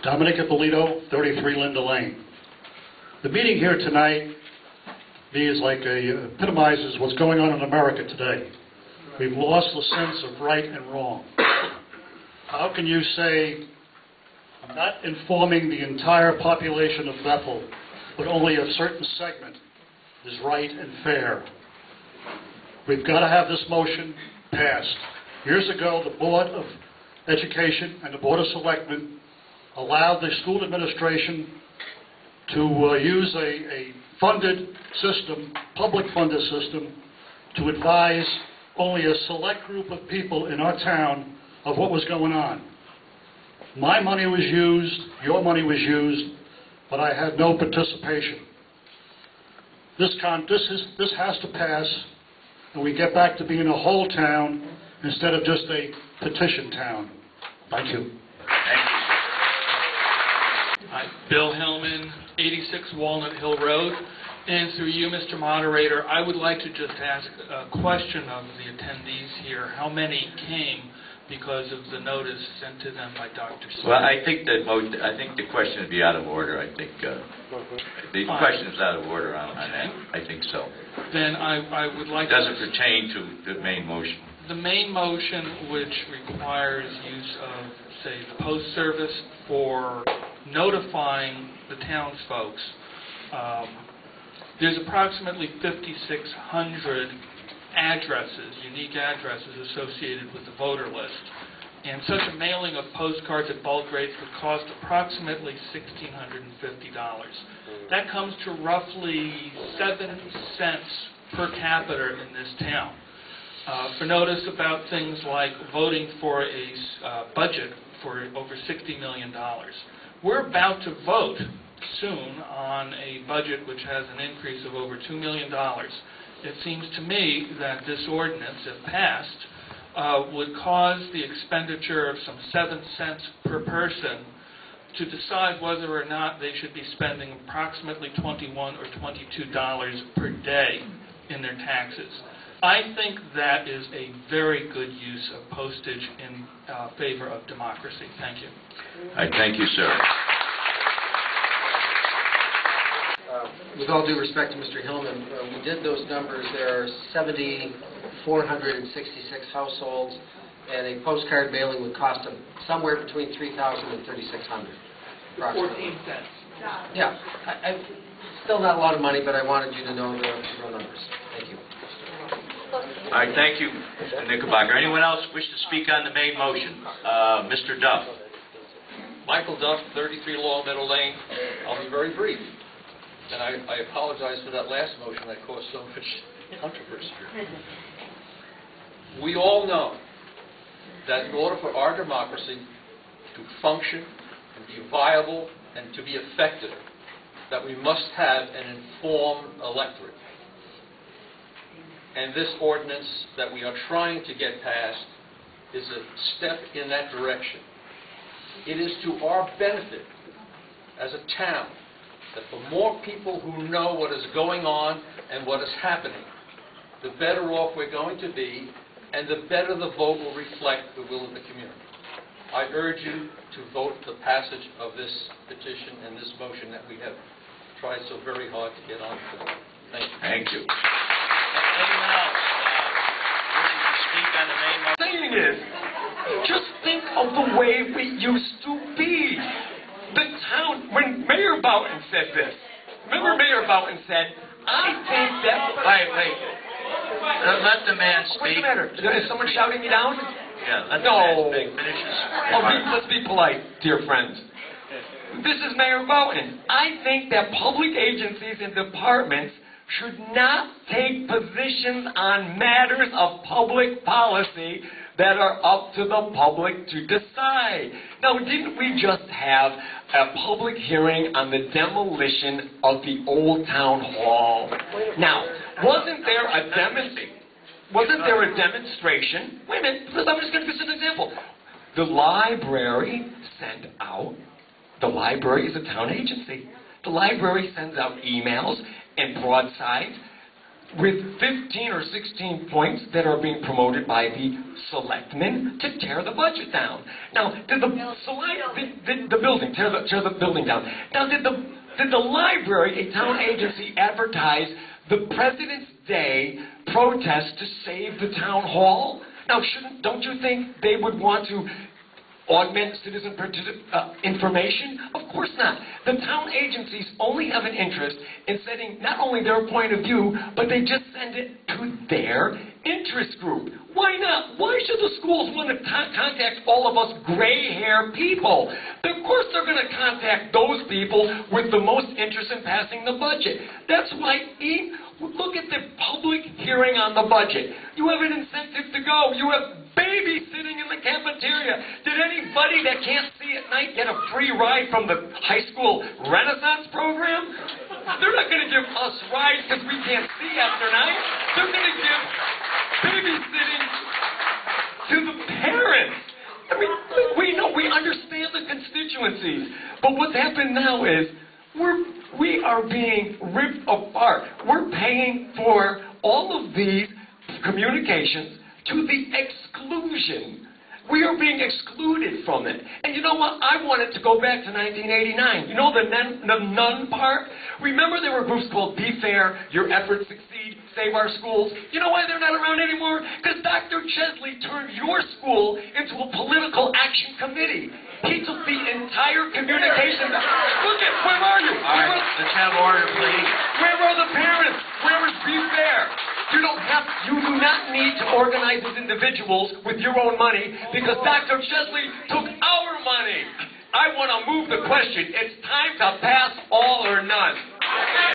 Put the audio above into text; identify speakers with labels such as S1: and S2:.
S1: Dominic Ippolito, 33 Linda Lane. The meeting here tonight epitomizes what's going on in America today. We've lost the sense of right and wrong. How can you say not informing the entire population of Bethel, but only a certain segment is right and fair? We've got to have this motion passed. Years ago, the Board of Education and the Board of Selectmen allowed the school administration to use a funded system, public funded system, to advise only a select group of people in our town of what was going on. My money was used, your money was used, but I had no participation. This has to pass, and we get back to being a whole town instead of just a petition town. Thank you.
S2: Thank you. Hi, Bill Hillman, 86 Walnut Hill Road. And through you, Mr. Moderator, I would like to just ask a question of the attendees here. How many came because of the notice sent to them by Dr. Smith?
S3: Well, I think the question would be out of order. I think the question is out of order on that. I think so.
S2: Then I would like
S3: to... It doesn't pertain to the main motion.
S2: The main motion, which requires use of, say, the post service for notifying the townsfolk. There's approximately 5,600 addresses, unique addresses associated with the voter list. And such a mailing of postcards at bulk rates would cost approximately $1,650. That comes to roughly 7 cents per capita in this town. For notice about things like voting for a budget for over $60 million. We're about to vote soon on a budget which has an increase of over $2 million. It seems to me that this ordinance, if passed, would cause the expenditure of some 7 cents per person to decide whether or not they should be spending approximately $21 or $22 per day in their taxes. I think that is a very good use of postage in favor of democracy. Thank you.
S3: I thank you, sir.
S4: With all due respect to Mr. Hillman, we did those numbers. There are 7,466 households, and a postcard mailing would cost them somewhere between $3,000 and $3,600.
S2: 14 cents.
S4: Yeah. Still not a lot of money, but I wanted you to know the real numbers. Thank you.
S3: All right, thank you, Mr. Knickerbocker. Anyone else wish to speak on the main motion? Mr. Duff.
S5: Michael Duff, 33 Long Meadow Lane. I'll be very brief. And I apologize for that last motion that caused so much controversy here. We all know that in order for our democracy to function and be viable and to be effective, that we must have an informed electorate. And this ordinance that we are trying to get passed is a step in that direction. It is to our benefit as a town that the more people who know what is going on and what is happening, the better off we're going to be, and the better the vote will reflect the will of the community. I urge you to vote for passage of this petition and this motion that we have tried so very hard to get on today. Thank you.
S3: Thank you. Anyone else wishing to speak on the main motion?
S6: The thing is, just think of the way we used to be. The town, when Mayor Boughton said this, remember Mayor Boughton said, I think that... Wait.
S3: Let the man speak.
S6: What's the matter? Is someone shouting me down?
S3: Yeah, let the man speak. Finish his
S6: let's be polite, dear friends. This is Mayor Boughton. I think that public agencies and departments should not take positions on matters of public policy that are up to the public to decide. Now, didn't we just have a public hearing on the demolition of the old town hall? Now, wasn't there a demonstration? Wait a minute, I'm just going to give an example. The library sent out, the library is a town agency. The library sends out emails and broadsides with 15 or 16 points that are being promoted by the selectmen to tear the budget down. Now, did the building, tear the building down. Now, did the library, a town agency, advertise the President's Day protest to save the town hall? Now, don't you think they would want to augment citizen information? Of course not. The town agencies only have an interest in setting not only their point of view, but they just send it to their interest group. Why not? Why should the schools want to contact all of us gray-haired people? Of course they're going to contact those people with the most interest in passing the budget. That's why, look at the public hearing on the budget. You have an incentive to go. You have babies sitting in the cafeteria. Did anybody that can't see at night get a free ride from the high school Renaissance program? They're not going to give us rides because we can't see after night. They're going to give babysitting to the parents. I mean, we understand the constituencies, but what's happened now is we are being ripped apart. We're paying for all of these communications to the exclusion. We are being excluded from it. And you know what? I wanted to go back to 1989. You know the none part? Remember there were groups called Be Fair, Your Efforts Succeed, Save Our Schools? You know why they're not around anymore? Because Dr. Chesley turned your school into a political action committee. He took the entire communication. Look at, where are you?
S3: All right, let's have order, please.
S6: Where are the parents? Where is Be Fair? You do not need to organize as individuals with your own money because Dr. Chesley took our money. I want to move the question. It's time to pass all or none.